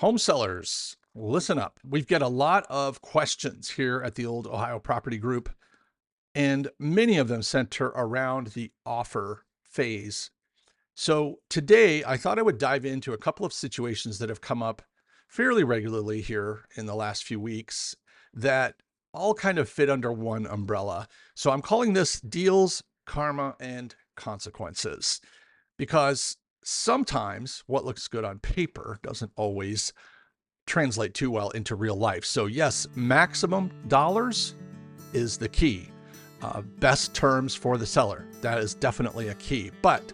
Home sellers, listen up. We've got a lot of questions here at the Old Ohio Property Group, and many of them center around the offer phase. So today, I thought I would dive into a couple of situations that have come up fairly regularly here in the last few weeks that all kind of fit under one umbrella. So I'm calling this deals, karma, and consequences because sometimes what looks good on paper doesn't always translate too well into real life. So yes, maximum dollars is the key. Best terms for the seller, that is definitely a key. But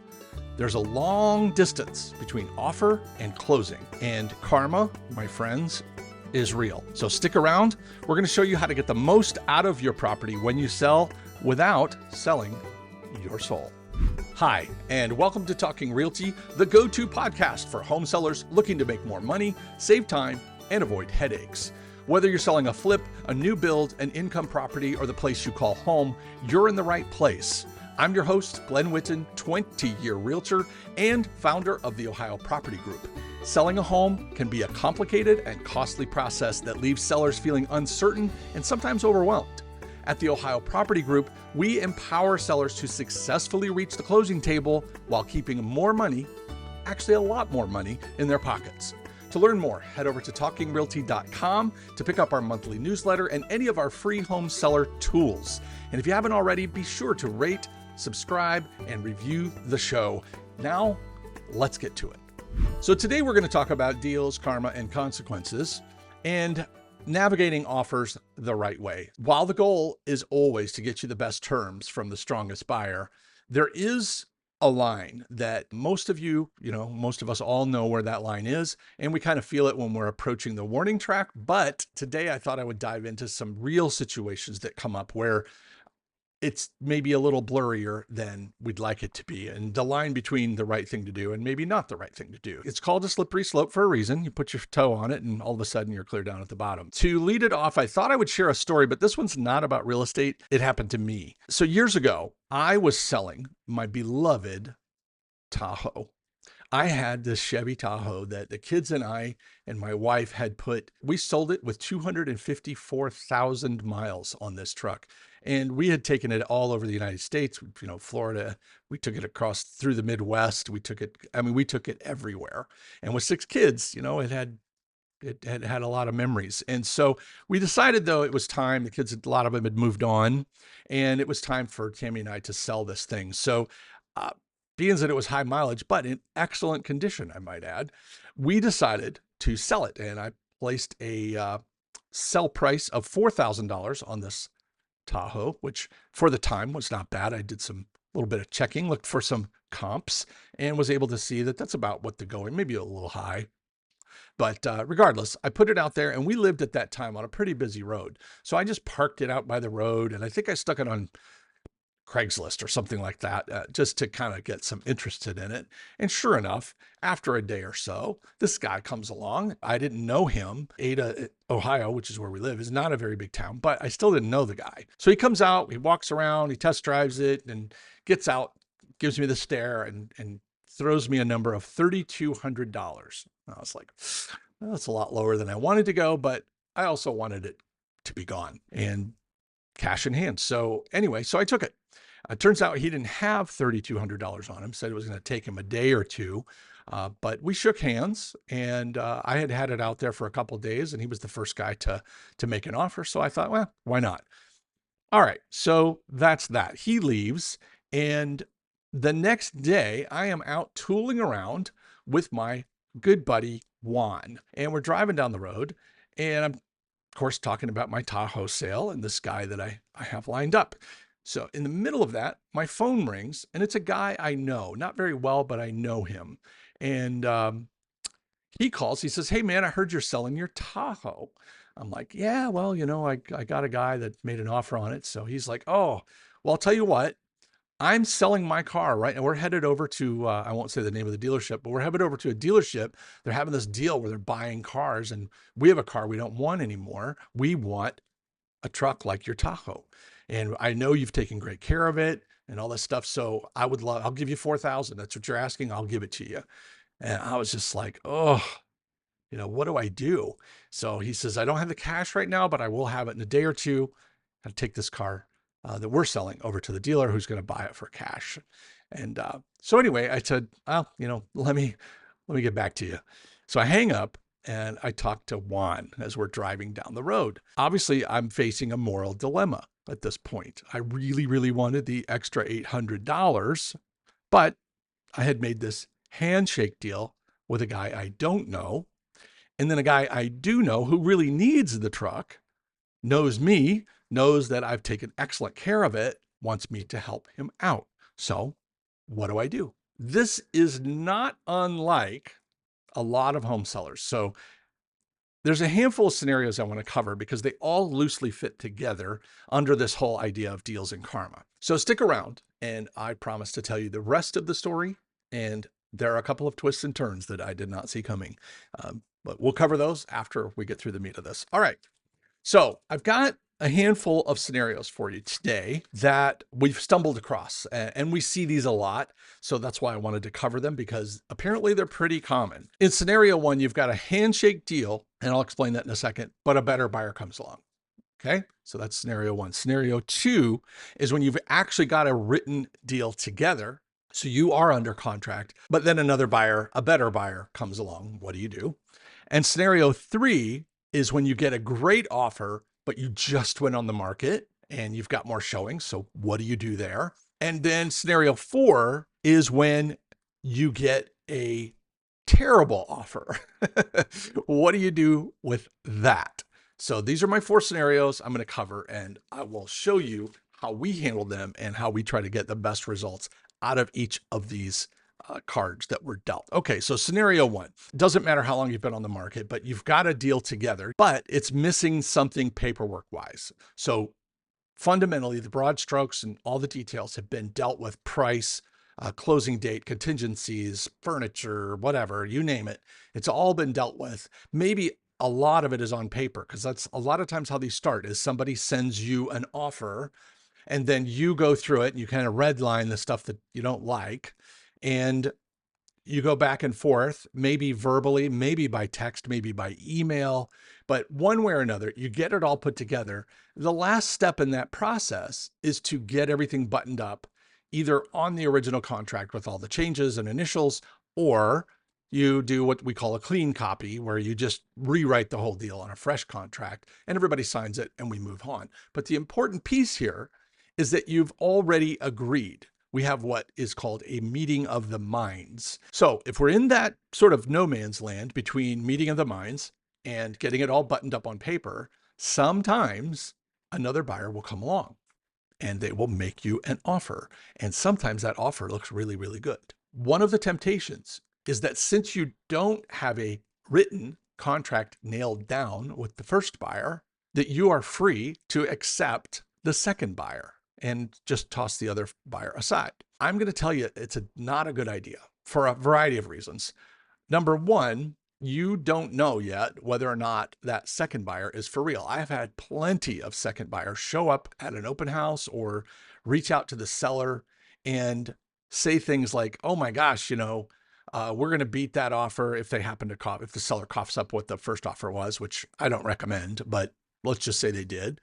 there's a long distance between offer and closing. And karma, my friends, is real. So stick around. We're going to show you how to get the most out of your property when you sell without selling your soul. Hi, and welcome to Talking Realty, the go-to podcast for home sellers looking to make more money, save time, and avoid headaches. Whether you're selling a flip, a new build, an income property, or the place you call home, you're in the right place. I'm your host, Glen, 20-year realtor and founder of the Ohio Property Group. Selling a home can be a complicated and costly process that leaves sellers feeling uncertain and sometimes overwhelmed. At the Ohio Property Group, we empower sellers to successfully reach the closing table while keeping more money, actually a lot more money, in their pockets. To learn more, head over to talkingrealty.com to pick up our monthly newsletter and any of our free home seller tools. And if you haven't already, be sure to rate, subscribe, and review the show. Now, let's get to it. So today we're going to talk about deals, karma, and consequences, and navigating offers the right way. While the goal is always to get you the best terms from the strongest buyer, there is a line that most of most of us all know where that line is, and we kind of feel it when we're approaching the warning track. But today I thought I would dive into some real situations that come up where it's maybe a little blurrier than we'd like it to be, and the line between the right thing to do and maybe not the right thing to do. It's called a slippery slope for a reason. You put your toe on it and all of a sudden you're clear down at the bottom. To lead it off, I thought I would share a story, but this one's not about real estate. It happened to me. So years ago, I was selling my beloved Tahoe. I had this Chevy Tahoe that the kids and I and my wife we sold it with 254,000 miles on this truck. And we had taken it all over the United States, Florida. We took it across through the Midwest. We took it everywhere. And with 6 kids, it had a lot of memories. And so we decided, though, it was time. The kids, a lot of them had moved on, and it was time for Tammy and I to sell this thing. So, being that it was high mileage, but in excellent condition, I might add, we decided to sell it. And I placed a sell price of $4,000 on this Tahoe, which for the time was not bad. I did some little bit of checking, looked for some comps, and was able to see that that's about what the going, maybe a little high. But regardless, I put it out there, and we lived at that time on a pretty busy road. So I just parked it out by the road, and I think I stuck it on Craigslist or something like that, just to kind of get some interested in it. And sure enough, after a day or so, this guy comes along. I didn't know him. Ada, Ohio, which is where we live, is not a very big town, but I still didn't know the guy. So he comes out, he walks around, he test drives it, and gets out, gives me the stare, and throws me a number of $3,200. I was like, well, that's a lot lower than I wanted to go, but I also wanted it to be gone and cash in hand. So anyway, so I took it. It turns out he didn't have $3,200 on him, said it was going to take him a day or two. But we shook hands, and I had it out there for a couple of days, and he was the first guy to make an offer. So I thought, well, why not? All right. So that's that. He leaves, and the next day I am out tooling around with my good buddy Juan, and we're driving down the road, and I'm, of course, talking about my Tahoe sale and this guy that I have lined up. So in the middle of that, my phone rings, and it's a guy I know, not very well, but I know him. And he calls, he says, "Hey man, I heard you're selling your Tahoe." I'm like, "Yeah, well, I got a guy that made an offer on it." So he's like, "Oh, well, I'll tell you what, I'm selling my car right now. We're headed over to, I won't say the name of the dealership, but we're headed over to a dealership. They're having this deal where they're buying cars, and we have a car we don't want anymore. We want a truck like your Tahoe. And I know you've taken great care of it and all this stuff. So I'll give you 4,000. That's what you're asking. I'll give it to you." And I was just like, oh, what do I do? So he says, I don't have the cash right now, but I will have it in a day or two. I'll take this car that we're selling over to the dealer who's going to buy it for cash. And so anyway, I said, well, let me get back to you. So I hang up and I talk to Juan as we're driving down the road. Obviously, I'm facing a moral dilemma at this point. I really, really wanted the extra $800, but I had made this handshake deal with a guy I don't know. And then a guy I do know who really needs the truck, knows me, knows that I've taken excellent care of it, wants me to help him out. So what do I do? This is not unlike a lot of home sellers. So there's a handful of scenarios I want to cover because they all loosely fit together under this whole idea of deals and karma. So stick around and I promise to tell you the rest of the story. And there are a couple of twists and turns that I did not see coming. But we'll cover those after we get through the meat of this. All right. So I've got a handful of scenarios for you today that we've stumbled across, and we see these a lot. So that's why I wanted to cover them, because apparently they're pretty common. In scenario one, you've got a handshake deal, and I'll explain that in a second, but a better buyer comes along. Okay. So that's scenario one. Scenario two is when you've actually got a written deal together. So you are under contract, but then another buyer, a better buyer comes along. What do you do? And scenario three is when you get a great offer, but you just went on the market and you've got more showings. So what do you do there? And then scenario four is when you get a terrible offer. What do you do with that? So these are my four scenarios I'm going to cover, and I will show you how we handle them and how we try to get the best results out of each of these cards that were dealt. Okay, so scenario one, doesn't matter how long you've been on the market, but you've got a deal together, but it's missing something paperwork wise. So fundamentally, the broad strokes and all the details have been dealt with: price, closing date, contingencies, furniture, whatever, you name it. It's all been dealt with. Maybe a lot of it is on paper, because that's a lot of times how these start, is somebody sends you an offer and then you go through it and you kind of redline the stuff that you don't like. And you go back and forth, maybe verbally, maybe by text, maybe by email, but one way or another, you get it all put together. The last step in that process is to get everything buttoned up, either on the original contract with all the changes and initials, or you do what we call a clean copy, where you just rewrite the whole deal on a fresh contract and everybody signs it and we move on. But the important piece here is that you've already agreed. We have what is called a meeting of the minds. So if we're in that sort of no man's land between meeting of the minds and getting it all buttoned up on paper, sometimes another buyer will come along and they will make you an offer. And sometimes that offer looks really, really good. One of the temptations is that since you don't have a written contract nailed down with the first buyer, that you are free to accept the second buyer and just toss the other buyer aside. I'm going to tell you it's not a good idea for a variety of reasons. Number one, you don't know yet whether or not that second buyer is for real. I have had plenty of second buyers show up at an open house or reach out to the seller and say things like, oh my gosh, we're going to beat that offer if they happen to cough, if the seller coughs up what the first offer was, which I don't recommend, but let's just say they did.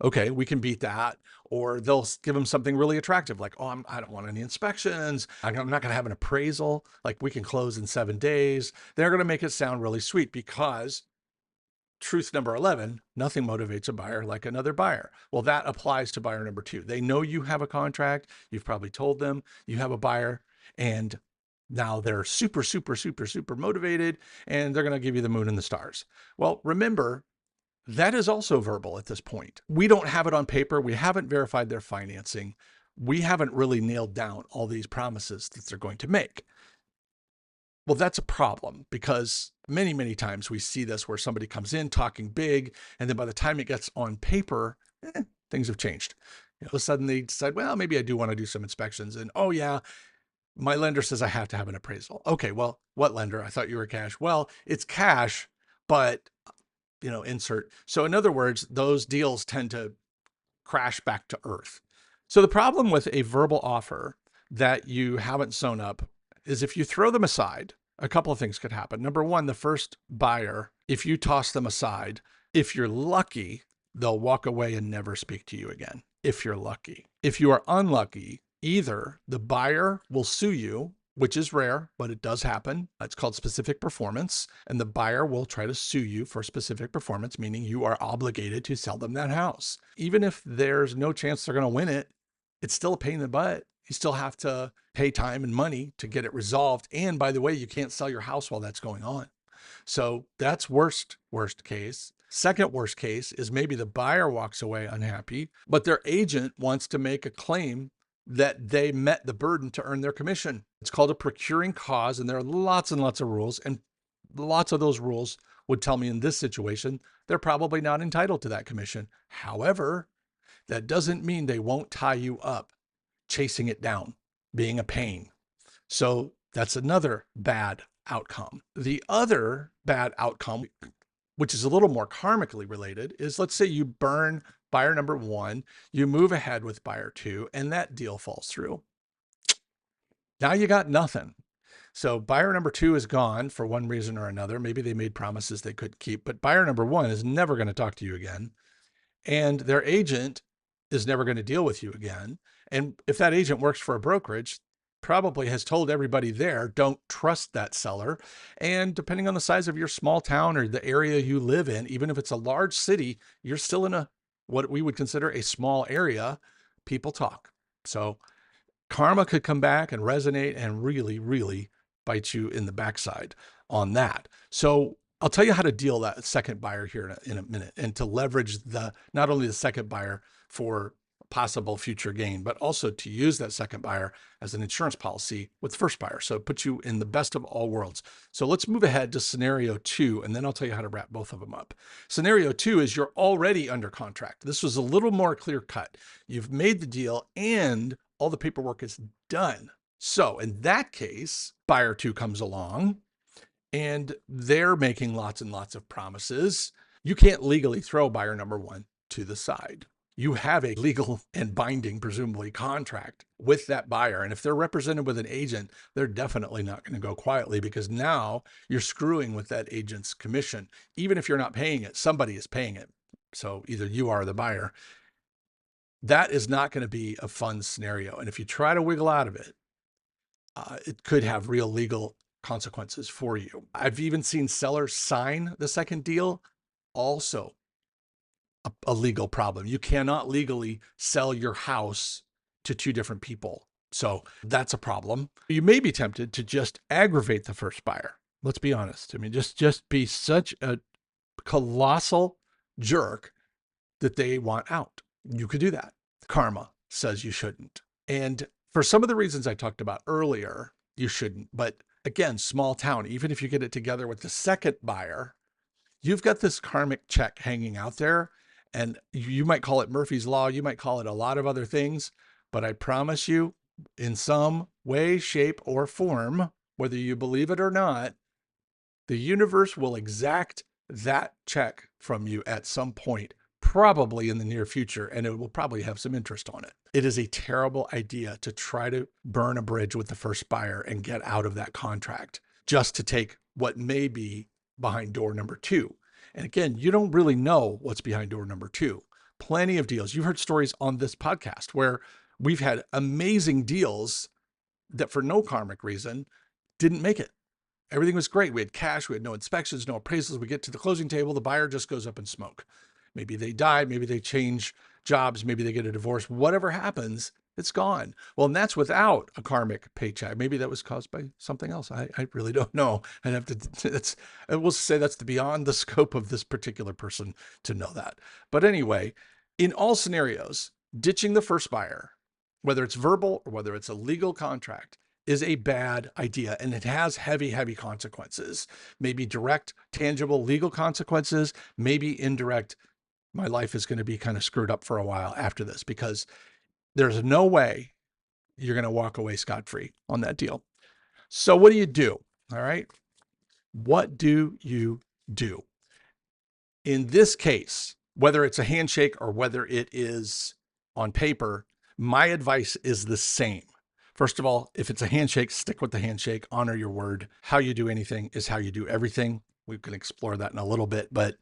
Okay, we can beat that. Or they'll give them something really attractive, like, oh, I don't want any inspections. I'm not going to have an appraisal. Like, we can close in 7 days. They're going to make it sound really sweet, because truth number 11, nothing motivates a buyer like another buyer. Well, that applies to buyer number 2. They know you have a contract. You've probably told them you have a buyer, and now they're super, super, super, super motivated, and they're going to give you the moon and the stars. Well, remember, that is also verbal at this point. We don't have it on paper. We haven't verified their financing. We haven't really nailed down all these promises that they're going to make. Well, that's a problem, because many, many times we see this where somebody comes in talking big, and then by the time it gets on paper, things have changed. All of a sudden they decide, well, maybe I do want to do some inspections. And oh yeah, my lender says I have to have an appraisal. Okay, well, what lender? I thought you were cash. Well, it's cash, but insert. So in other words, those deals tend to crash back to earth. So the problem with a verbal offer that you haven't sewn up is if you throw them aside a couple of things could happen. Number one, the first buyer, if you toss them aside, if you're lucky, they'll walk away and never speak to you again. If you're lucky. If you are unlucky, either the buyer will sue you, which is rare, but it does happen. It's called specific performance. And the buyer will try to sue you for specific performance, meaning you are obligated to sell them that house. Even if there's no chance they're going to win it, it's still a pain in the butt. You still have to pay time and money to get it resolved. And by the way, you can't sell your house while that's going on. So that's worst case. Second worst case is maybe the buyer walks away unhappy, but their agent wants to make a claim that they met the burden to earn their commission. It's called a procuring cause, and there are lots and lots of rules, and lots of those rules would tell me in this situation, they're probably not entitled to that commission. However, that doesn't mean they won't tie you up chasing it down, being a pain. So that's another bad outcome. The other bad outcome, which is a little more karmically related, is let's say you burn buyer number one, you move ahead with buyer two, and that deal falls through. Now you got nothing. So buyer number two is gone for one reason or another. Maybe they made promises they couldn't keep, but buyer number one is never going to talk to you again. And their agent is never going to deal with you again. And if that agent works for a brokerage, probably has told everybody there, don't trust that seller. And depending on the size of your small town or the area you live in, even if it's a large city, you're still in what we would consider a small area. People talk. So karma could come back and resonate and really, really bite you in the backside on that. So I'll tell you how to deal that second buyer here in a minute, and to leverage not only the second buyer for possible future gain, but also to use that second buyer as an insurance policy with the first buyer. So it puts you in the best of all worlds. So let's move ahead to scenario two, and then I'll tell you how to wrap both of them up. Scenario two is you're already under contract. This was a little more clear cut. You've made the deal and all the paperwork is done. So in that case, buyer two comes along and they're making lots and lots of promises. You can't legally throw buyer number one to the side. You have a legal and binding, presumably, contract with that buyer. And if they're represented with an agent, they're definitely not going to go quietly, because now you're screwing with that agent's commission. Even if you're not paying it, somebody is paying it. So either you are the buyer. That is not going to be a fun scenario. And if you try to wiggle out of it, it could have real legal consequences for you. I've even seen sellers sign the second deal, also a legal problem. You cannot legally sell your house to two different people. So that's a problem. You may be tempted to just aggravate the first buyer. Let's be honest. I mean, just be such a colossal jerk that they want out. You could do that. Karma says you shouldn't. And for some of the reasons I talked about earlier, you shouldn't. But again, small town, even if you get it together with the second buyer, you've got this karmic check hanging out there. And you might call it Murphy's Law. You might call it a lot of other things. But I promise you, in some way, shape, or form, whether you believe it or not, the universe will exact that check from you at some point, probably in the near future, and it will probably have some interest on it. It is a terrible idea to try to burn a bridge with the first buyer and get out of that contract just to take what may be behind door number two. And again, you don't really know what's behind door number two. Plenty of deals. You've heard stories on this podcast where we've had amazing deals that for no karmic reason didn't make it. Everything was great. We had cash. We had no inspections, no appraisals. We get to the closing table. The buyer just goes up in smoke. Maybe they died. Maybe they change jobs. Maybe they get a divorce. Whatever happens, it's gone. Well, and that's without a karmic paycheck. Maybe that was caused by something else. I really don't know. I'd have to, I will say that's beyond the scope of this particular person to know that. But anyway, in all scenarios, ditching the first buyer, whether it's verbal or whether it's a legal contract, is a bad idea. And it has heavy, heavy consequences. Maybe direct, tangible legal consequences, maybe indirect. My life is going to be kind of screwed up for a while after this, because there's no way you're going to walk away scot-free on that deal. So what do you do? All right. What do you do? In this case, whether it's a handshake or whether it is on paper, my advice is the same. First of all, if it's a handshake, stick with the handshake, honor your word. How you do anything is how you do everything. We can explore that in a little bit, but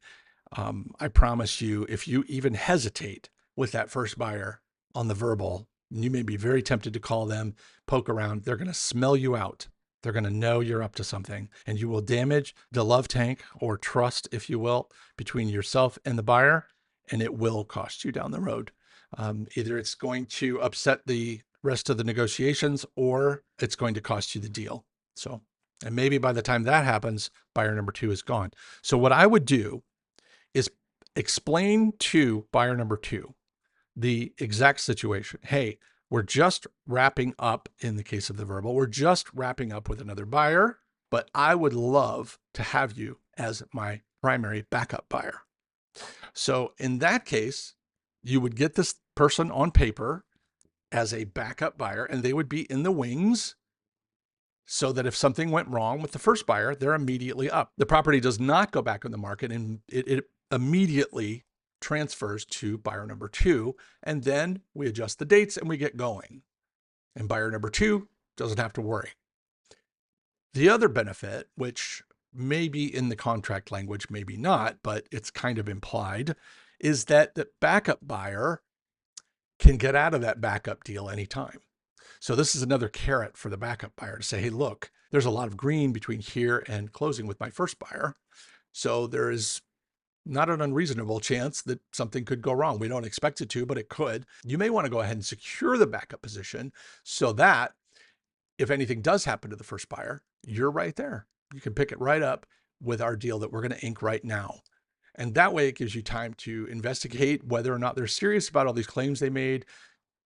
I promise you, if you even hesitate with that first buyer on the verbal, you may be very tempted to call them, poke around. They're going to smell you out. They're going to know you're up to something, and you will damage the love tank or trust, if you will, between yourself and the buyer, and it will cost you down the road. Either it's going to upset the rest of the negotiations or it's going to cost you the deal. So, and maybe by the time that happens, buyer number 2 is gone. So what I would do is explain to buyer number 2 the exact situation. Hey, we're just wrapping up, in the case of the verbal, we're just wrapping up with another buyer, but I would love to have you as my primary backup buyer. So in that case, you would get this person on paper as a backup buyer, and they would be in the wings so that if something went wrong with the first buyer, they're immediately up. The property does not go back on the market, and it immediately transfers to buyer number 2, and then we adjust the dates and we get going. And buyer number 2 doesn't have to worry. The other benefit, which may be in the contract language, maybe not, but it's kind of implied, is that the backup buyer can get out of that backup deal anytime. So this is another carrot for the backup buyer to say, hey, look, there's a lot of green between here and closing with my first buyer. So there is not an unreasonable chance that something could go wrong. We don't expect it to, but it could. You may want to go ahead and secure the backup position so that if anything does happen to the first buyer, you're right there. You can pick it right up with our deal that we're going to ink right now. And that way it gives you time to investigate whether or not they're serious about all these claims they made.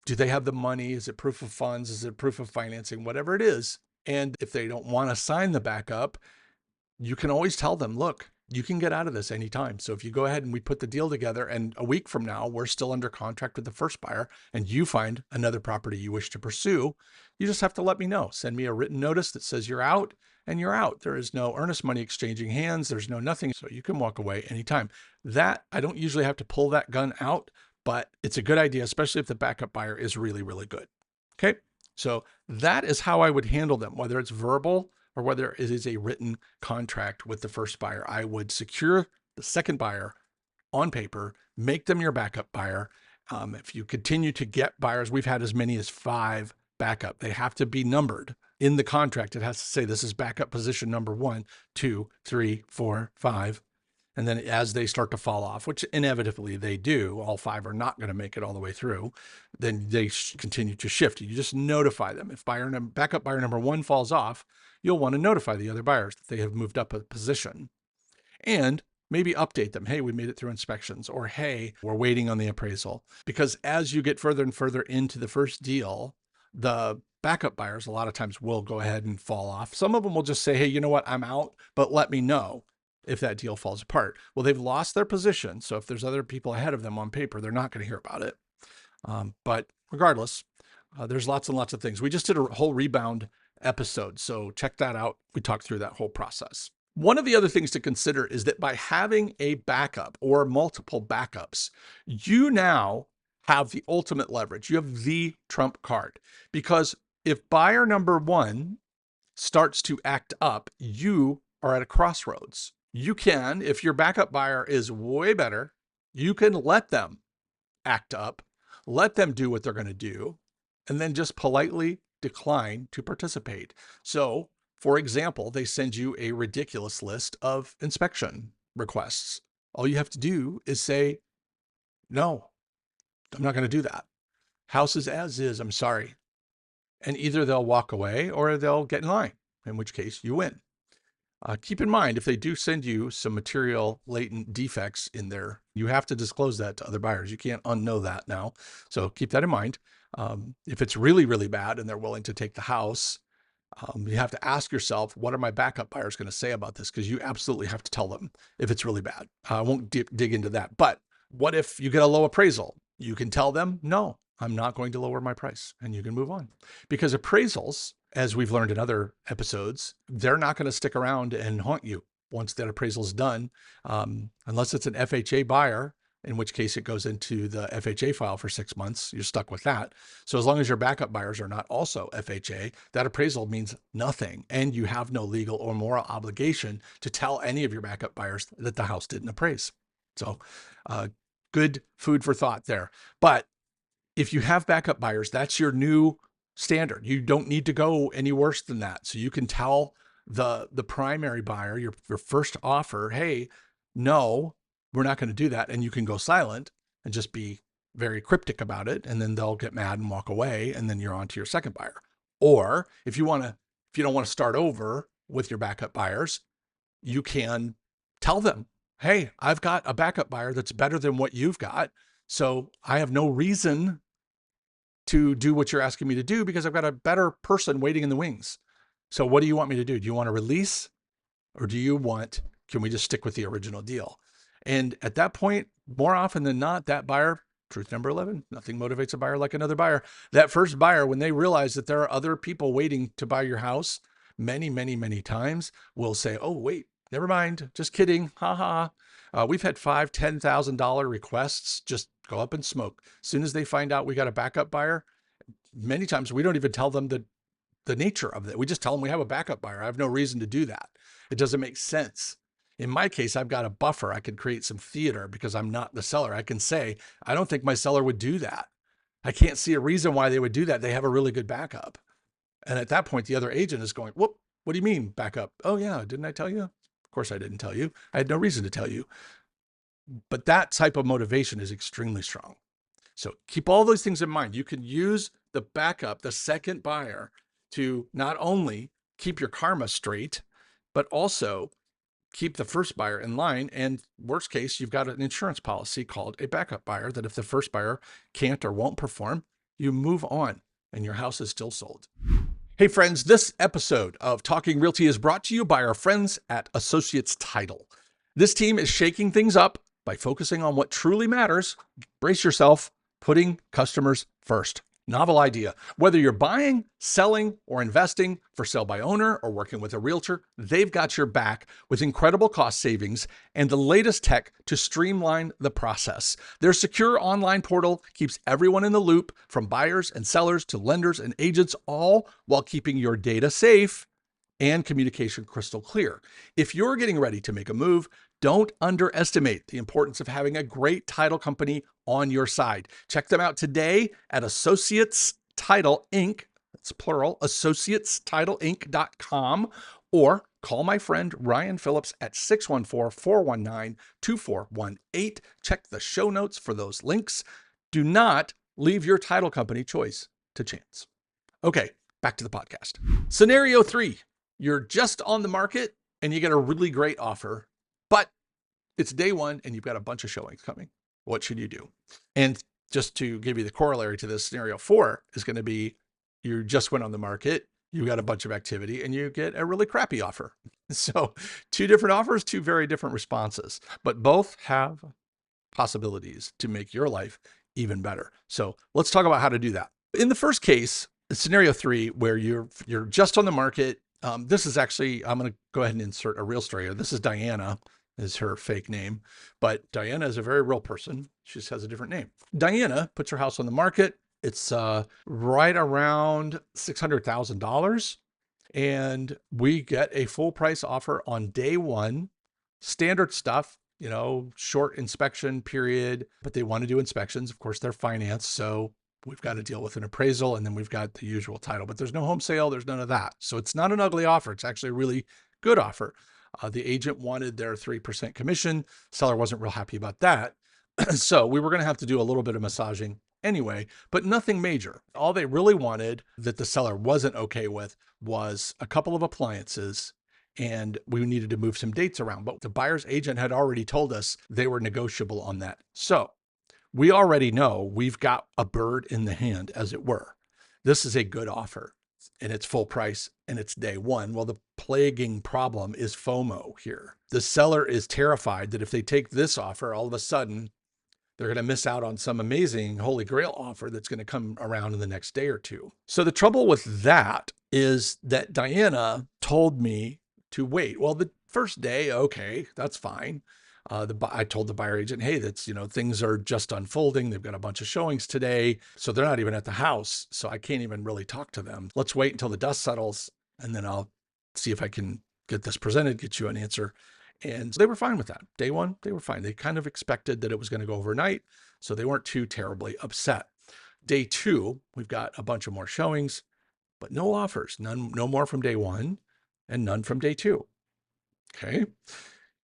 Do they have the money? Is it proof of funds? Is it proof of financing? Whatever it is. And if they don't want to sign the backup, you can always tell them, look, you can get out of this anytime. So if you go ahead and we put the deal together and a week from now, we're still under contract with the first buyer and you find another property you wish to pursue, you just have to let me know. Send me a written notice that says you're out and you're out. There is no earnest money exchanging hands. There's no nothing. So you can walk away anytime. That, I don't usually have to pull that gun out, but it's a good idea, especially if the backup buyer is really, really good. Okay. So that is how I would handle them, whether it's verbal or whether it is a written contract with the first buyer. I would secure the second buyer on paper, make them your backup buyer. If you continue to get buyers, we've had as many as 5 backup. They have to be numbered in the contract. It has to say this is backup position number 1, 2, 3, 4, 5. And then as they start to fall off, which inevitably they do, all 5 are not going to make it all the way through, then they continue to shift. You just notify them. If backup buyer number 1 falls off, you'll want to notify the other buyers that they have moved up a position and maybe update them. Hey, we made it through inspections, or hey, we're waiting on the appraisal. Because as you get further and further into the first deal, the backup buyers a lot of times will go ahead and fall off. Some of them will just say, hey, you know what, I'm out, but let me know if that deal falls apart. Well, they've lost their position. So if there's other people ahead of them on paper, they're not going to hear about it. But regardless, there's lots and lots of things. We just did a whole rebound episode, so check that out. We talked through that whole process. One of the other things to consider is that by having a backup or multiple backups, you now have the ultimate leverage. You have the trump card, because if buyer number 1 starts to act up, you are at a crossroads. You can, if your backup buyer is way better, you can let them act up, let them do what they're going to do, and then just politely decline to participate. So, for example, they send you a ridiculous list of inspection requests. All you have to do is say, no, I'm not going to do that. House is as is, I'm sorry. And either they'll walk away or they'll get in line, in which case you win. Keep in mind, if they do send you some material latent defects in there, you have to disclose that to other buyers. You can't unknow that now. So keep that in mind. If it's really, really bad and they're willing to take the house, you have to ask yourself, what are my backup buyers going to say about this? Because you absolutely have to tell them if it's really bad. I won't dig into that. But what if you get a low appraisal? You can tell them, no, I'm not going to lower my price, and you can move on. Because appraisals, as we've learned in other episodes, they're not going to stick around and haunt you once that appraisal is done, unless it's an FHA buyer in which case it goes into the FHA file for 6 months. You're stuck with that. So as long as your backup buyers are not also FHA, that appraisal means nothing. And you have no legal or moral obligation to tell any of your backup buyers that the house didn't appraise. So good food for thought there. But if you have backup buyers, that's your new standard. You don't need to go any worse than that. So you can tell the primary buyer, your first offer, hey, no, we're not going to do that. And you can go silent and just be very cryptic about it. And then they'll get mad and walk away. And then you're on to your second buyer. Or if you don't want to start over with your backup buyers, you can tell them, hey, I've got a backup buyer that's better than what you've got. So I have no reason to do what you're asking me to do because I've got a better person waiting in the wings. So what do you want me to do? Do you want to release, or can we just stick with the original deal? And at that point, more often than not, that buyer, truth number 11, nothing motivates a buyer like another buyer. That first buyer, when they realize that there are other people waiting to buy your house, many, many, many times will say, oh, wait, never mind. Just kidding. Ha ha. We've had $5,000, $10,000 requests just go up in smoke. As soon as they find out we got a backup buyer, many times we don't even tell them the nature of it. We just tell them we have a backup buyer. I have no reason to do that. It doesn't make sense. In my case, I've got a buffer. I can create some theater because I'm not the seller. I can say, I don't think my seller would do that. I can't see a reason why they would do that. They have a really good backup. And at that point, the other agent is going, whoop, what do you mean backup? Oh yeah, didn't I tell you? Of course I didn't tell you. I had no reason to tell you. But that type of motivation is extremely strong. So keep all those things in mind. You can use the backup, the second buyer, to not only keep your karma straight, but also keep the first buyer in line. And worst case, you've got an insurance policy called a backup buyer that if the first buyer can't or won't perform, you move on and your house is still sold. Hey friends, this episode of Talking Realty is brought to you by our friends at Associates Title. This team is shaking things up by focusing on what truly matters. Brace yourself, putting customers first. Novel idea. Whether you're buying, selling, or investing, for sale by owner or working with a realtor, they've got your back with incredible cost savings and the latest tech to streamline the process. Their secure online portal keeps everyone in the loop, from buyers and sellers to lenders and agents, all while keeping your data safe and communication crystal clear. If you're getting ready to make a move, don't underestimate the importance of having a great title company on your side. Check them out today at Associates Title Inc. That's plural, associatestitleinc.com, or call my friend Ryan Phillips at 614-419-2418. Check the show notes for those links. Do not leave your title company choice to chance. Okay, back to the podcast. Scenario 3. You're just on the market and you get a really great offer, but it's day one and you've got a bunch of showings coming. What should you do? And just to give you the corollary to this, scenario 4 is going to be you just went on the market, you got a bunch of activity, and you get a really crappy offer. So 2 different offers, 2 very different responses, but both have possibilities to make your life even better. So let's talk about how to do that. In the first case, scenario 3, where you're just on the market. This is actually, I'm going to go ahead and insert a real story here. This is Diana, is her fake name, but Diana is a very real person. She just has a different name. Diana puts her house on the market. It's right around $600,000. And we get a full price offer on day one, standard stuff, short inspection period, but they want to do inspections. Of course, they're financed. So we've got to deal with an appraisal, and then we've got the usual title, but there's no home sale. There's none of that. So it's not an ugly offer. It's actually a really good offer. The agent wanted their 3% commission. Seller wasn't real happy about that. So we were going to have to do a little bit of massaging anyway, but nothing major. All they really wanted that the seller wasn't okay with was a couple of appliances, and we needed to move some dates around. But the buyer's agent had already told us they were negotiable on that. So we already know we've got a bird in the hand, as it were. This is a good offer, and it's full price, and it's day one. Well, the plaguing problem is FOMO here. The seller is terrified that if they take this offer, all of a sudden, they're going to miss out on some amazing Holy Grail offer that's going to come around in the next day or two. So the trouble with that is that Diana told me to wait. Well, the first day, okay, that's fine. I told the buyer agent, hey, that's, things are just unfolding. They've got a bunch of showings today. So they're not even at the house. So I can't even really talk to them. Let's wait until the dust settles and then I'll see if I can get this presented, get you an answer. And they were fine with that. Day one, they were fine. They kind of expected that it was going to go overnight. So they weren't too terribly upset. Day two, we've got a bunch of more showings, but no offers, no more from day one and none from day two. Okay.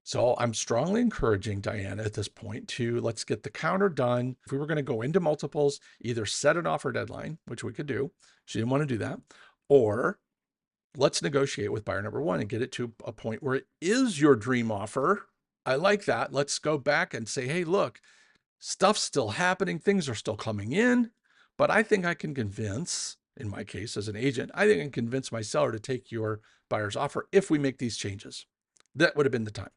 So I'm strongly encouraging Diana at this point to let's get the counter done. If we were going to go into multiples, either set an offer deadline, which we could do. She didn't want to do that. Or let's negotiate with buyer number one and get it to a point where it is your dream offer. I like that. Let's go back and say, hey, look, stuff's still happening. Things are still coming in, but I think I can convince, in my case as an agent, I think I can convince my seller to take your buyer's offer if we make these changes. That would have been the time.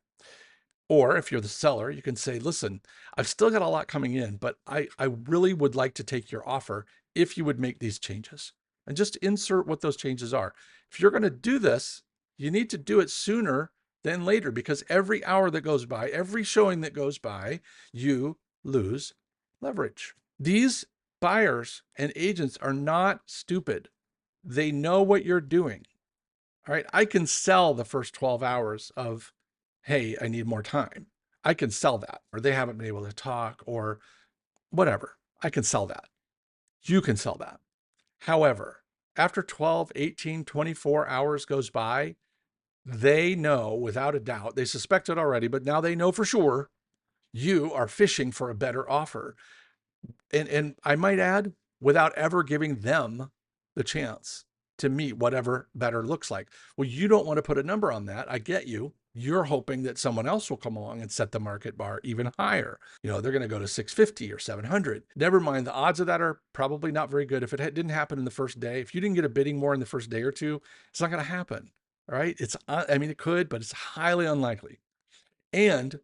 Or if you're the seller, you can say, listen, I've still got a lot coming in, but I really would like to take your offer if you would make these changes, and just insert what those changes are. If you're going to do this, you need to do it sooner than later, because every hour that goes by, every showing that goes by, you lose leverage. These buyers and agents are not stupid. They know what you're doing. All right. I can sell the first 12 hours of, hey, I need more time. I can sell that, or they haven't been able to talk or whatever. I can sell that. You can sell that. However, after 12, 18, 24 hours goes by, they know without a doubt, they suspect it already, but now they know for sure you are fishing for a better offer. And I might add, without ever giving them the chance to meet whatever better looks like. Well, you don't want to put a number on that. I get you. You're hoping that someone else will come along and set the market bar even higher. They're going to go to 650 or 700. Never mind, the odds of that are probably not very good. If it didn't happen in the first day, if you didn't get a bidding war in the first day or two, it's not going to happen. All right. It could, but it's highly unlikely. And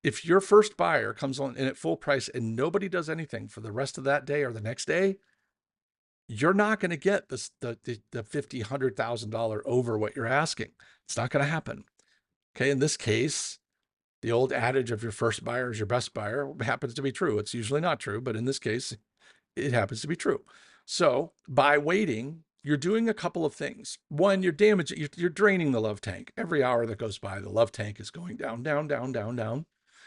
if your first buyer comes on in at full price and nobody does anything for the rest of that day or the next day, you're not going to get the $50,000, $100,000 over what you're asking. It's not going to happen. Okay. In this case, the old adage of your first buyer is your best buyer happens to be true. It's usually not true, but in this case, it happens to be true. So by waiting, you're doing a couple of things. One, you're draining the love tank. Every hour that goes by, the love tank is going down, down, down, down, down.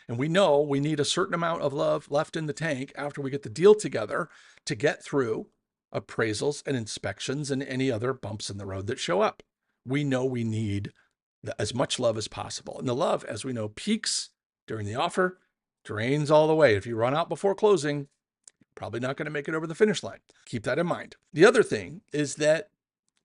And we know we need a certain amount of love left in the tank after we get the deal together to get through appraisals and inspections and any other bumps in the road that show up. We know we need as much love as possible. And the love, as we know, peaks during the offer, drains all the way. If you run out before closing, probably not going to make it over the finish line. Keep that in mind. The other thing is that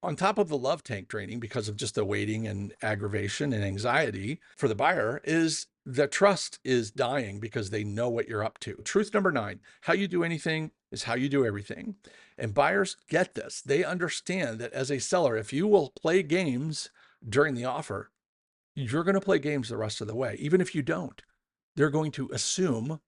on top of the love tank draining, because of just the waiting and aggravation and anxiety for the buyer, is the trust is dying because they know what you're up to. Truth number 9, how you do anything is how you do everything. And buyers get this. They understand that as a seller, if you will play games during the offer, you're going to play games the rest of the way. Even if you don't, they're going to assume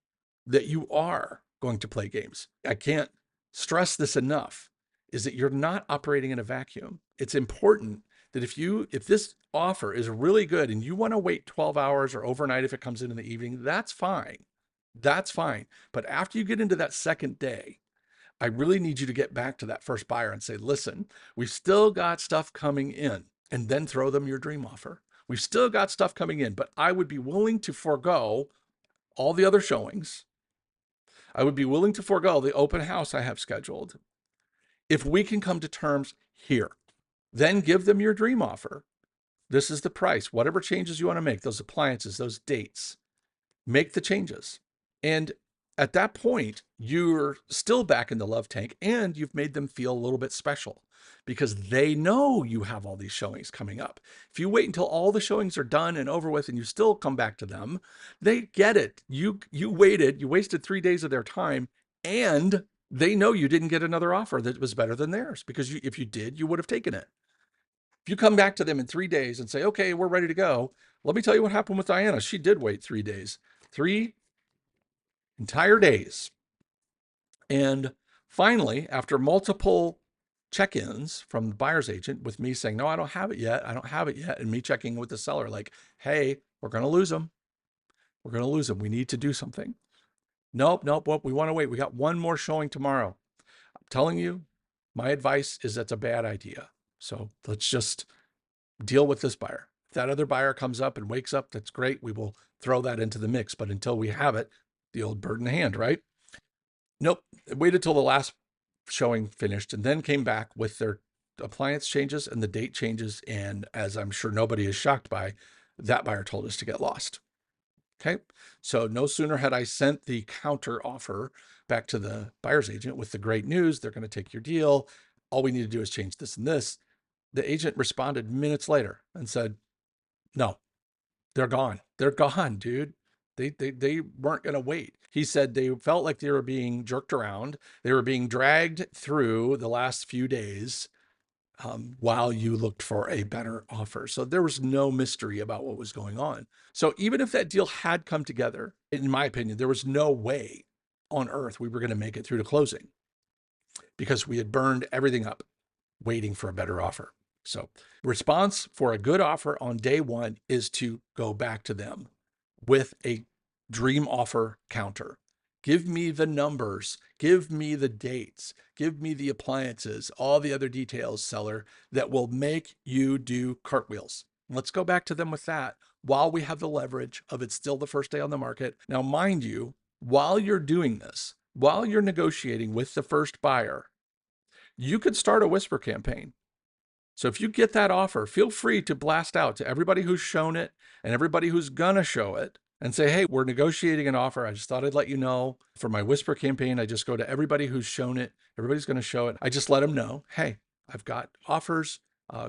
that you are going to play games. I can't stress this enough, is that you're not operating in a vacuum. It's important that if this offer is really good and you want to wait 12 hours or overnight if it comes in the evening, that's fine. That's fine. But after you get into that second day, I really need you to get back to that first buyer and say, listen, we've still got stuff coming in, and then throw them your dream offer. We've still got stuff coming in, but I would be willing to forego all the other showings. I would be willing to forego the open house I have scheduled if we can come to terms here. Then give them your dream offer. This is the price. Whatever changes you want to make, those appliances, those dates, make the changes. And at that point, you're still back in the love tank and you've made them feel a little bit special because they know you have all these showings coming up. If you wait until all the showings are done and over with and you still come back to them, they get it. You wasted 3 days of their time, and they know you didn't get another offer that was better than theirs, because if you did, you would have taken it. If you come back to them in 3 days and say, okay, we're ready to go. Let me tell you what happened with Diana. She did wait 3 days, 3 entire days. And finally, after multiple check-ins from the buyer's agent with me saying, no, I don't have it yet. I don't have it yet. And me checking with the seller like, hey, we're going to lose them. We're going to lose them. We need to do something. Nope, nope. Well, we want to wait. We got one more showing tomorrow. I'm telling you, my advice is that's a bad idea. So let's just deal with this buyer. If that other buyer comes up and wakes up, that's great. We will throw that into the mix. But until we have it, the old bird in the hand, right? Nope. Waited till the last showing finished and then came back with their appliance changes and the date changes. And as I'm sure nobody is shocked by, that buyer told us to get lost. Okay. So no sooner had I sent the counter offer back to the buyer's agent with the great news, they're going to take your deal. All we need to do is change this and this. The agent responded minutes later and said, no, they're gone. They're gone, dude. They weren't going to wait. He said they felt like they were being jerked around. They were being dragged through the last few days while you looked for a better offer. So there was no mystery about what was going on. So even if that deal had come together, in my opinion, there was no way on earth we were going to make it through to closing because we had burned everything up waiting for a better offer. So response for a good offer on day one is to go back to them with a dream offer counter. Give me the numbers, give me the dates, give me the appliances, all the other details, seller, that will make you do cartwheels. Let's go back to them with that while we have the leverage of it's still the first day on the market. Now, mind you, while you're doing this, while you're negotiating with the first buyer, you could start a whisper campaign. So if you get that offer, feel free to blast out to everybody who's shown it and everybody who's gonna show it and say, hey, we're negotiating an offer. I just thought I'd let you know. For my whisper campaign, I just go to everybody who's shown it. Everybody's gonna show it. I just let them know, hey, I've got offers.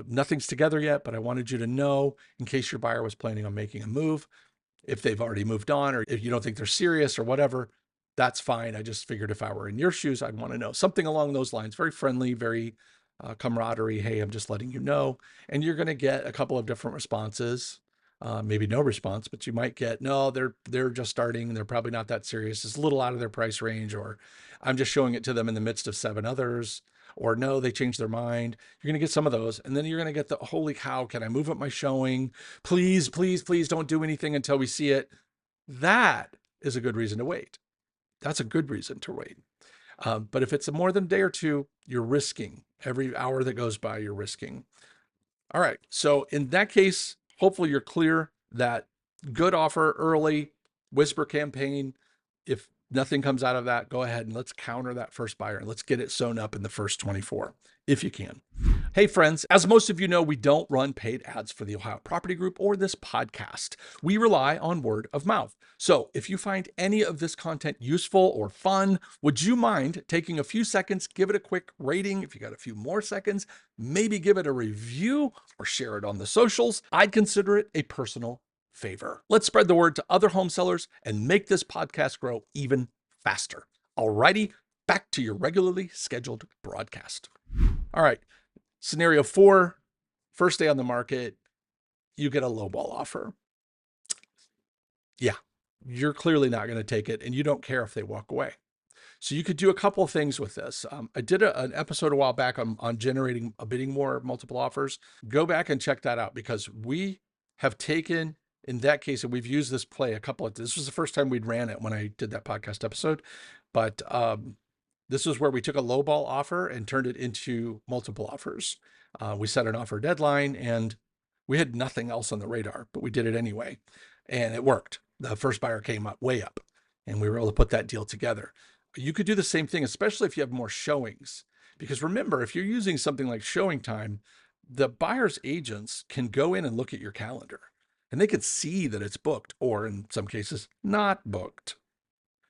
Nothing's together yet, but I wanted you to know in case your buyer was planning on making a move. If they've already moved on or if you don't think they're serious or whatever, that's fine. I just figured if I were in your shoes, I'd want to know something along those lines. Very friendly, very camaraderie. Hey, I'm just letting you know. And you're going to get a couple of different responses. Maybe no response, but you might get, no, they're just starting. They're probably not that serious. It's a little out of their price range, or I'm just showing it to them in the midst of 7 others, or no, they changed their mind. You're going to get some of those. And then you're going to get the, holy cow, can I move up my showing? Please, please, please don't do anything until we see it. That is a good reason to wait. That's a good reason to wait. But if it's more than a day or two, you're risking. Every hour that goes by, you're risking. All right. So in that case, hopefully you're clear that good offer early, whisper campaign. If nothing comes out of that, go ahead and let's counter that first buyer and let's get it sewn up in the first 24 if you can. Hey friends, as most of you know, we don't run paid ads for the Ohio Property Group or this podcast. We rely on word of mouth. So if you find any of this content useful or fun, would you mind taking a few seconds, give it a quick rating? If you got a few more seconds, maybe give it a review or share it on the socials. I'd consider it a personal favor. Let's spread the word to other home sellers and make this podcast grow even faster. Alrighty, back to your regularly scheduled broadcast. All right. Scenario 4, first day on the market, you get a lowball offer. Yeah, you're clearly not going to take it and you don't care if they walk away. So you could do a couple of things with this. I did an episode a while back on generating a bidding war, multiple offers. Go back and check that out because we have taken, in that case, and we've used this play a couple of, this was the first time we'd ran it when I did that podcast episode, but this was where we took a lowball offer and turned it into multiple offers. We set an offer deadline and we had nothing else on the radar, but we did it anyway. And it worked. The first buyer came up way up and we were able to put that deal together. You could do the same thing, especially if you have more showings. Because remember, if you're using something like showing time, the buyer's agents can go in and look at your calendar and they could see that it's booked or in some cases not booked.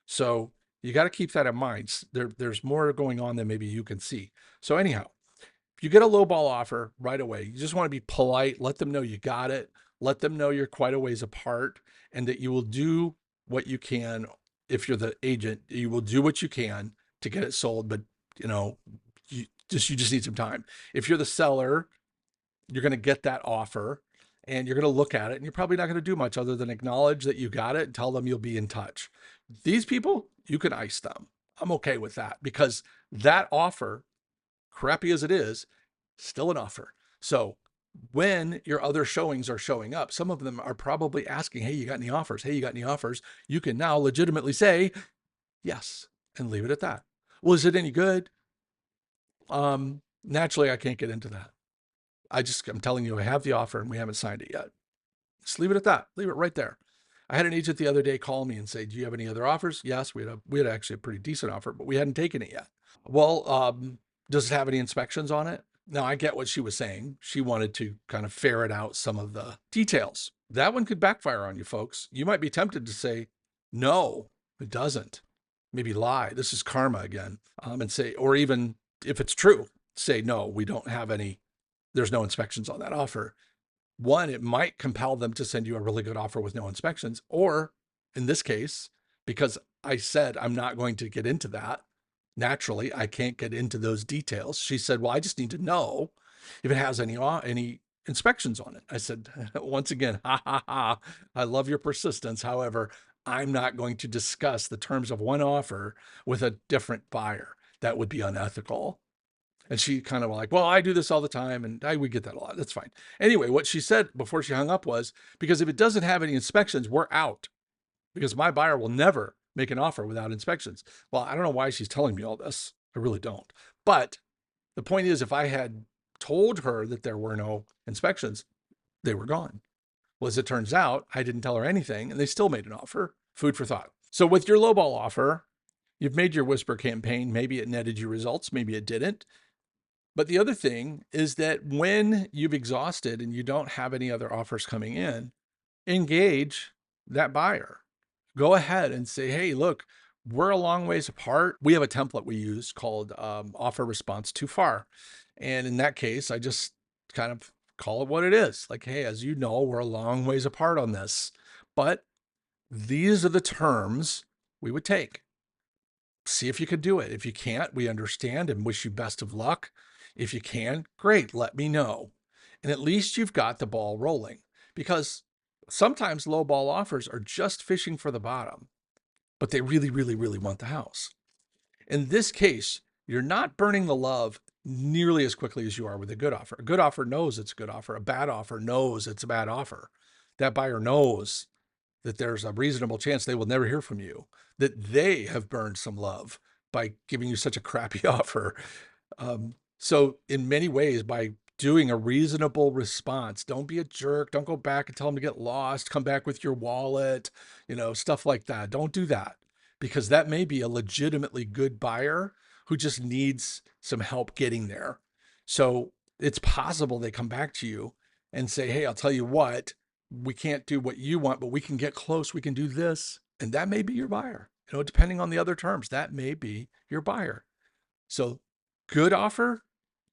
So you got to keep that in mind. There's more going on than maybe you can see. So anyhow, if you get a lowball offer right away, you just want to be polite, let them know you got it, let them know you're quite a ways apart and that you will do what you can. If you're the agent, you will do what you can to get it sold, but you just need some time. If you're the seller, you're going to get that offer and you're going to look at it and you're probably not going to do much other than acknowledge that you got it and tell them you'll be in touch. These people, you can ice them. I'm okay with that because that offer, crappy as it is, still an offer. So when your other showings are showing up, some of them are probably asking, hey, you got any offers? Hey, you got any offers? You can now legitimately say yes and leave it at that. Well, is it any good? Naturally, I can't get into that. I'm telling you, I have the offer and we haven't signed it yet. Just leave it at that. Leave it right there. I had an agent the other day call me and say, do you have any other offers? Yes, we had actually a pretty decent offer, but we hadn't taken it yet. Well, does it have any inspections on it? Now, I get what she was saying. She wanted to kind of ferret out some of the details. That one could backfire on you, folks. You might be tempted to say, no, it doesn't. Maybe lie. This is karma again. And say, or even if it's true, say, no, we don't have any, there's no inspections on that offer. One, it might compel them to send you a really good offer with no inspections. Or in this case, because I said I'm not going to get into that, naturally, I can't get into those details. She said, well, I just need to know if it has any inspections on it. I said, once again, ha, ha, ha, I love your persistence. However, I'm not going to discuss the terms of one offer with a different buyer. That would be unethical. And she kind of like, well, I do this all the time. And we get that a lot. That's fine. Anyway, what she said before she hung up was, because if it doesn't have any inspections, we're out. Because my buyer will never make an offer without inspections. Well, I don't know why she's telling me all this. I really don't. But the point is, if I had told her that there were no inspections, they were gone. Well, as it turns out, I didn't tell her anything and they still made an offer. Food for thought. So with your lowball offer, you've made your whisper campaign. Maybe it netted you results. Maybe it didn't. But the other thing is that when you've exhausted and you don't have any other offers coming in, engage that buyer. Go ahead and say, hey, look, we're a long ways apart. We have a template we use called offer response too far. And in that case, I just kind of call it what it is. Like, hey, as you know, we're a long ways apart on this, but these are the terms we would take. See if you could do it. If you can't, we understand and wish you best of luck. If you can, great, let me know. And at least you've got the ball rolling, because sometimes low ball offers are just fishing for the bottom, but they really, really, really want the house. In this case, you're not burning the love nearly as quickly as you are with a good offer. A good offer knows it's a good offer. A bad offer knows it's a bad offer. That buyer knows that there's a reasonable chance they will never hear from you, that they have burned some love by giving you such a crappy offer. So in many ways, by doing a reasonable response, don't be a jerk. Don't go back and tell them to get lost. Come back with your wallet, stuff like that. Don't do that, because that may be a legitimately good buyer who just needs some help getting there. So it's possible they come back to you and say, hey, I'll tell you what, we can't do what you want, but we can get close. We can do this. And that may be your buyer, depending on the other terms, that may be your buyer. So good offer,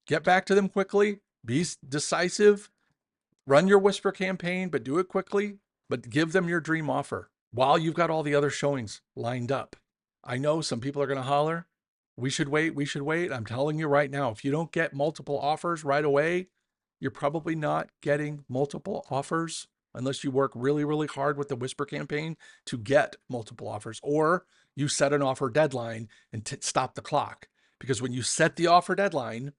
get back to them quickly, be decisive, run your whisper campaign, but do it quickly, but give them your dream offer while you've got all the other showings lined up. I know some people are going to holler, we should wait. I'm telling you right now, if you don't get multiple offers right away, you're probably not getting multiple offers unless you work really, really hard with the whisper campaign to get multiple offers, or you set an offer deadline and stop the clock. Because when you set the offer deadline,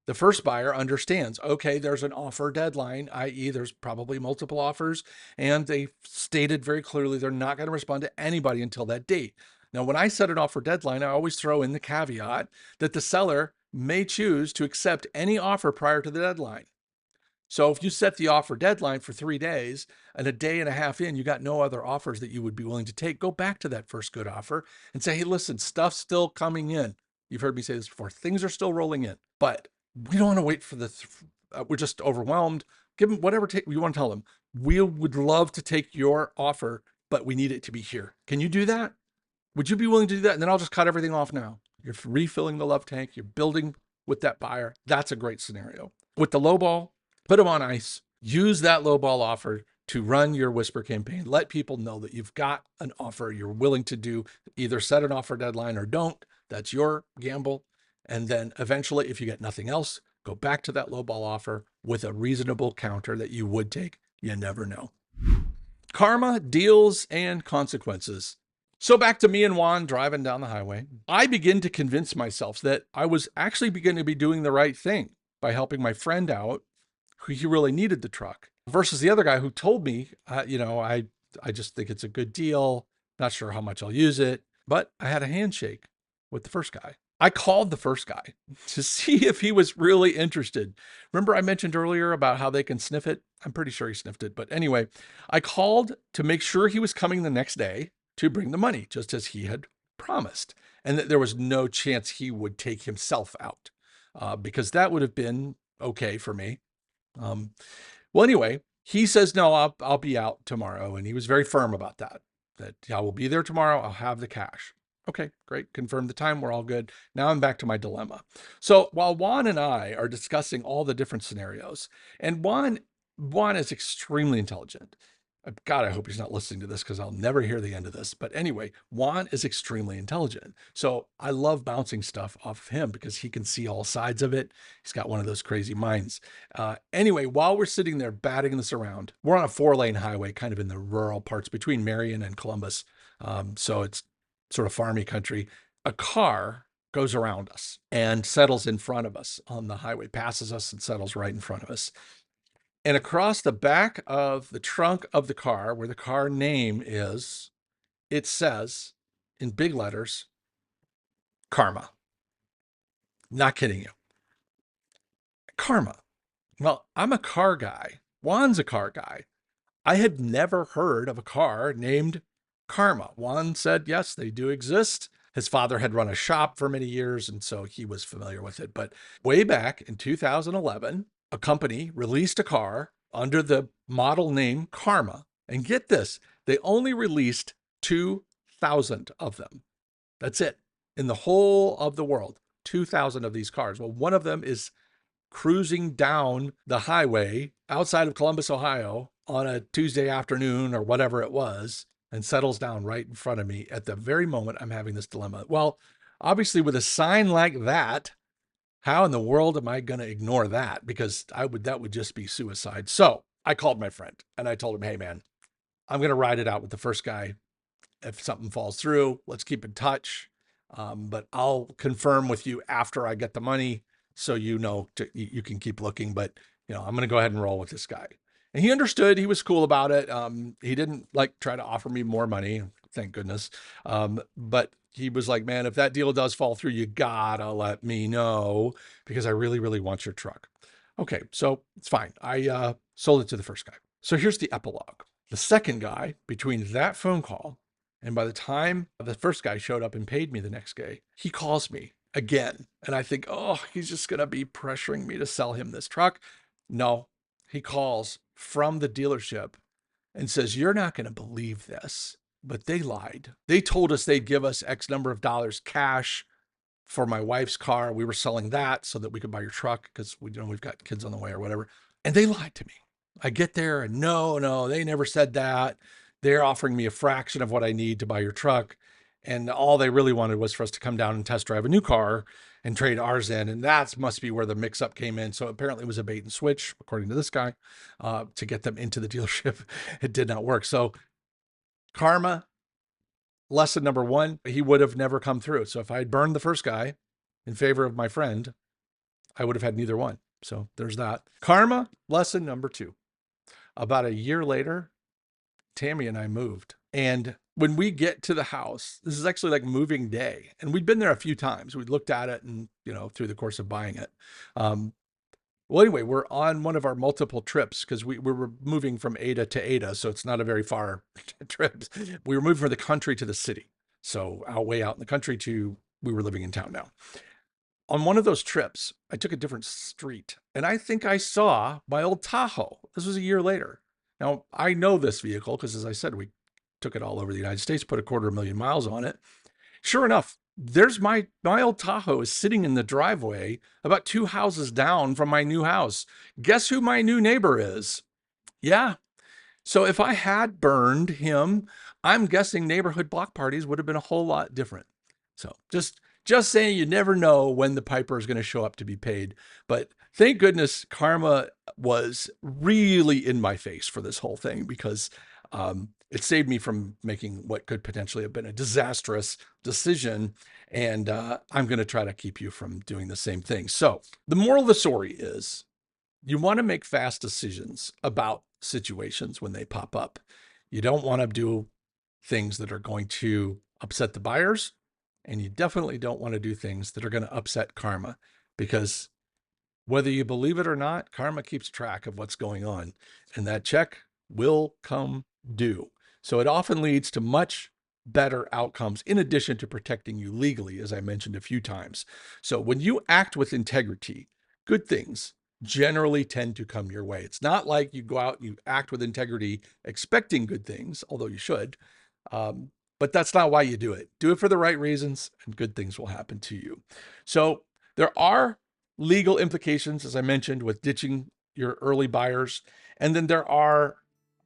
the first buyer understands, okay, there's an offer deadline, i.e. there's probably multiple offers, and they stated very clearly they're not going to respond to anybody until that date. Now, when I set an offer deadline, I always throw in the caveat that the seller may choose to accept any offer prior to the deadline. So if you set the offer deadline for 3 days and a day and a half in, you got no other offers that you would be willing to take, go back to that first good offer and say, hey, listen, stuff's still coming in. You've heard me say this before. Things are still rolling in, but we don't want to wait for we're just overwhelmed. Give them whatever you want to tell them. We would love to take your offer, but we need it to be here. Can you do that? Would you be willing to do that? And then I'll just cut everything off now. You're refilling the love tank. You're building with that buyer. That's a great scenario. With the lowball, put them on ice. Use that lowball offer to run your whisper campaign. Let people know that you've got an offer you're willing to do. Either set an offer deadline or don't. That's your gamble. And then eventually, if you get nothing else, go back to that lowball offer with a reasonable counter that you would take. You never know. Karma, deals, and consequences. So back to me and Juan driving down the highway. I begin to convince myself that I was actually beginning to be doing the right thing by helping my friend out he really needed the truck, versus the other guy who told me, I just think it's a good deal. Not sure how much I'll use it, but I had a handshake with the first guy. I called the first guy to see if he was really interested. Remember I mentioned earlier about how they can sniff it? I'm pretty sure he sniffed it. But anyway, I called to make sure he was coming the next day to bring the money, just as he had promised, and that there was no chance he would take himself out, because that would have been okay for me. Um, well, anyway, he says, no, I'll be out tomorrow. And he was very firm about that I will be there tomorrow. I'll have the cash. Okay, great. Confirm the time. We're all good. Now I'm back to my dilemma. So while Juan and I are discussing all the different scenarios, and Juan is extremely intelligent. God, I hope he's not listening to this because I'll never hear the end of this. But anyway, Juan is extremely intelligent. So I love bouncing stuff off of him because he can see all sides of it. He's got one of those crazy minds. Anyway, while we're sitting there batting this around, we're on a 4-lane highway, kind of in the rural parts between Marion and Columbus. So it's sort of farmy country. A car goes around us and settles in front of us on the highway, passes us and settles right in front of us. And across the back of the trunk of the car, where the car name is, it says in big letters, Karma. Not kidding you. Karma. Well, I'm a car guy. Juan's a car guy. I had never heard of a car named Karma. Juan said, yes, they do exist. His father had run a shop for many years, and so he was familiar with it. But way back in 2011, a company released a car under the model name Karma. And get this, they only released 2,000 of them. That's it. In the whole of the world, 2,000 of these cars. Well, one of them is cruising down the highway outside of Columbus, Ohio on a Tuesday afternoon or whatever it was, and settles down right in front of me at the very moment I'm having this dilemma. Well, obviously with a sign like that, how in the world am I going to ignore that? Because that would just be suicide. So I called my friend and I told him, hey man, I'm going to ride it out with the first guy. If something falls through, let's keep in touch. But I'll confirm with you after I get the money, so you can keep looking. But I'm going to go ahead and roll with this guy. And he understood. He was cool about it. He didn't try to offer me more money, thank goodness. But he was like, man, if that deal does fall through, you gotta let me know because I really, really want your truck. Okay, so it's fine. I sold it to the first guy. So here's the epilogue. The second guy, between that phone call and by the time the first guy showed up and paid me the next day, he calls me again. And I think, oh, he's just going to be pressuring me to sell him this truck. No, he calls from the dealership and says, you're not going to believe this, but they lied. They told us they'd give us X number of dollars cash for my wife's car. We were selling that so that we could buy your truck because we've got kids on the way or whatever. And they lied to me. I get there and no, they never said that. They're offering me a fraction of what I need to buy your truck. And all they really wanted was for us to come down and test drive a new car and trade ours in. And that must be where the mix up came in. So apparently it was a bait and switch, according to this guy, to get them into the dealership. It did not work. So karma, lesson number one, he would have never come through. So if I had burned the first guy in favor of my friend, I would have had neither one. So there's that. Karma, lesson number two. About a year later, Tammy and I moved. And when we get to the house, this is actually like moving day. And we'd been there a few times. We'd looked at it and, through the course of buying it. Well, anyway, we're on one of our multiple trips because we were moving from Ada to Ada. So it's not a very far trip. We were moving from the country to the city. So way out in the country we were living in town now. On one of those trips, I took a different street and I think I saw my old Tahoe. This was a year later. Now, I know this vehicle because, as I said, we took it all over the United States, put 250,000 miles on it. Sure enough, there's my old Tahoe is sitting in the driveway about 2 houses down from my new house. Guess who my new neighbor is? Yeah. So if I had burned him, I'm guessing neighborhood block parties would have been a whole lot different. So just saying, you never know when the piper is going to show up to be paid. But thank goodness karma was really in my face for this whole thing because it saved me from making what could potentially have been a disastrous decision. And I'm going to try to keep you from doing the same thing. So the moral of the story is You want to make fast decisions about situations when they pop up. You don't want to do things that are going to upset the buyers, and you definitely don't want to do things that are going to upset karma, because whether you believe it or not, karma keeps track of what's going on, and that check will come due. So it often leads to much better outcomes in addition to protecting you legally, as I mentioned a few times. So when you act with integrity, good things generally tend to come your way. It's not like you go out and you act with integrity expecting good things, although you should. But that's not why you do it. Do it for the right reasons, and good things will happen to you. So there are legal implications, as I mentioned, with ditching your early buyers. And then there are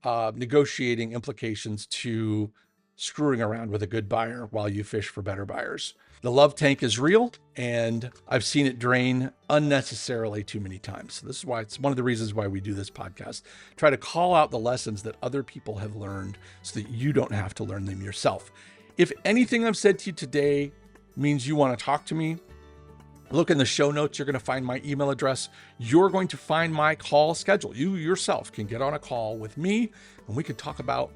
negotiating implications to screwing around with a good buyer while you fish for better buyers. The love tank is real, and I've seen it drain unnecessarily too many times. So this is why it's one of the reasons why we do this podcast. Try to call out the lessons that other people have learned so that you don't have to learn them yourself. If anything I've said to you today means you want to talk to me, look in the show notes. You're going to find my email address. You're going to find my call schedule. You yourself can get on a call with me, and we can talk about,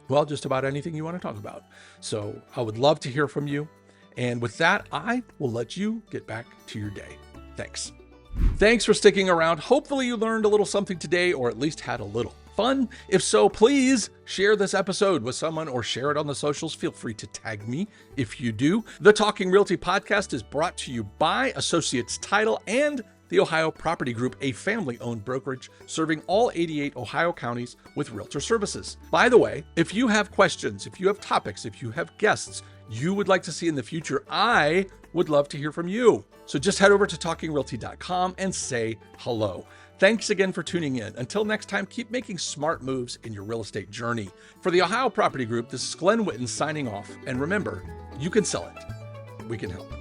well, just about anything you want to talk about. So I would love to hear from you. And with that, I will let you get back to your day. Thanks. Thanks for sticking around. Hopefully you learned a little something today, or at least had a little fun. If so, please share this episode with someone or share it on the socials. Feel free to tag me if you do. The Talking Realty podcast is brought to you by Associates Title and the Ohio Property Group, a family-owned brokerage serving all 88 Ohio counties with realtor services. By the way, if you have questions, if you have topics, if you have guests you would like to see in the future, I would love to hear from you. So just head over to talkingrealty.com and say hello. Thanks again for tuning in. Until next time, keep making smart moves in your real estate journey. For the Ohio Property Group, this is Glen signing off. And remember, you can sell it. We can help.